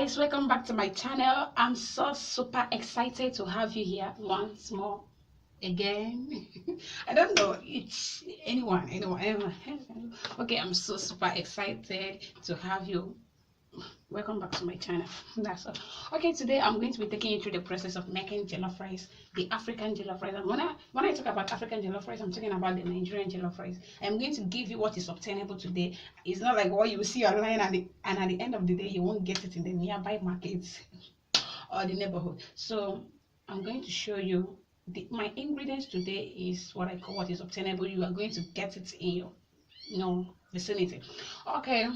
guys, welcome back to my channel. I'm so super excited to have you here once more again. I don't know, it's anyone. Okay, I'm so super excited to have you. Welcome back to my channel. That's all. Okay, today I'm going to be taking you through the process of making jollof rice, the African jollof rice. And when I talk about African jollof rice, I'm talking about the Nigerian jollof rice. I'm going to give you what is obtainable today. It's not like what you see online and at the end of the day you won't get it in the nearby markets or the neighborhood. So I'm going to show you my ingredients today is what I call what is obtainable. You are going to get it in your vicinity. Okay,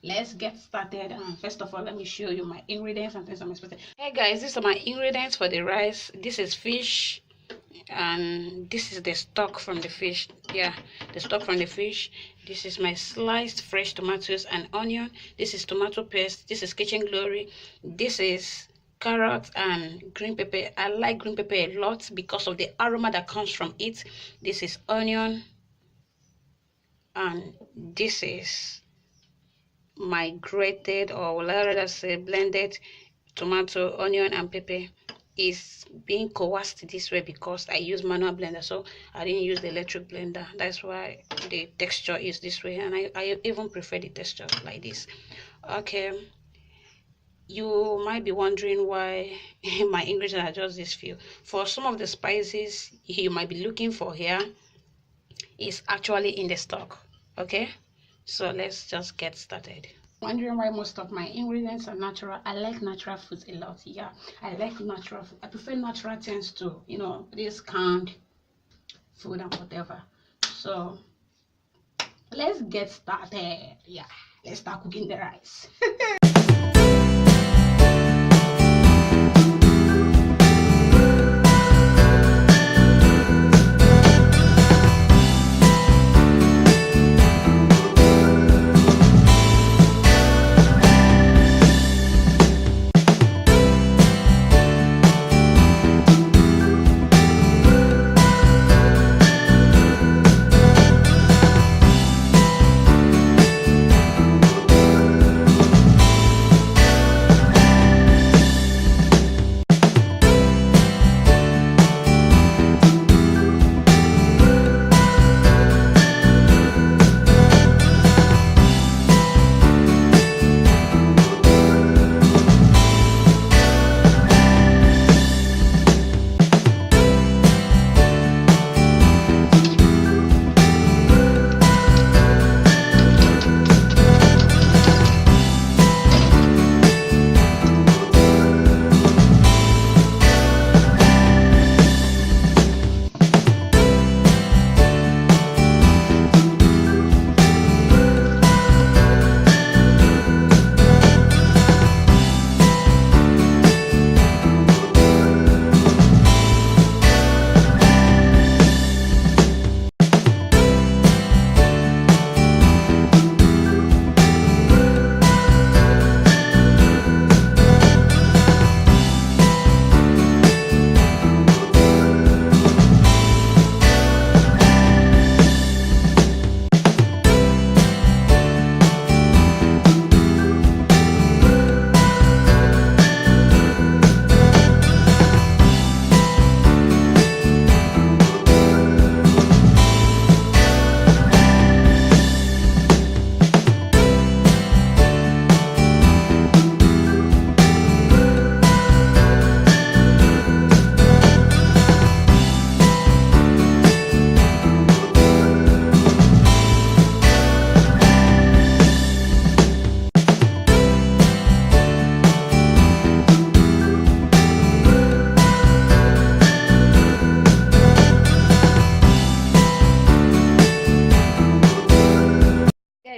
let's get started. First of all, let me show you my ingredients and things I'm expecting. Hey guys, these are my ingredients for the rice. This is fish, and this is the stock from the fish. Yeah, the stock from the fish. This is my sliced fresh tomatoes and onion. This is tomato paste. This is kitchen glory. This is carrot and green pepper. I like green pepper a lot because of the aroma that comes from it. This is onion, and this is my grated, or rather say blended tomato, onion and pepper. Is being coerced this way because I use manual blender, so I didn't use the electric blender. That's why the texture is this way, and I even prefer the texture like this. Okay, you might be wondering why my ingredients are just this few. For some of the spices you might be looking for here is actually in the stock. Okay, so let's just get started. Wondering why most of my ingredients are natural. I like natural foods a lot. Yeah, I like natural food. I prefer natural things to this canned food and whatever. So let's get started. Yeah, let's start cooking the rice.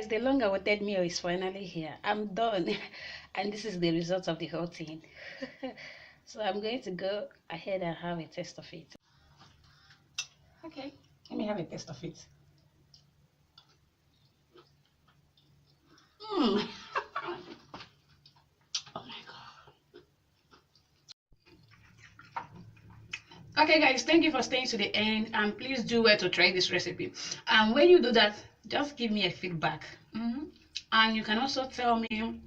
The long awaited meal is finally here. I'm done and this is the result of the whole thing. So I'm going to go ahead and have a taste of it. Okay, let me have a taste of it. Oh my god. Okay guys, thank you for staying to the end, and please do well to try this recipe. And when you do that, just give me a feedback. And you can also tell me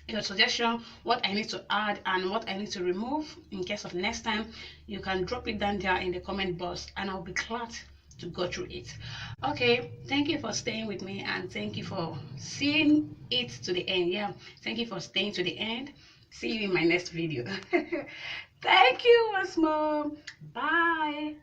your suggestion, what I need to add and what I need to remove in case of next time. You can drop it down there in the comment box and I'll be glad to go through it. Okay, thank you for staying with me and thank you for seeing it to the end. Yeah, thank you for staying to the end. See you in my next video. Thank you once more. Bye.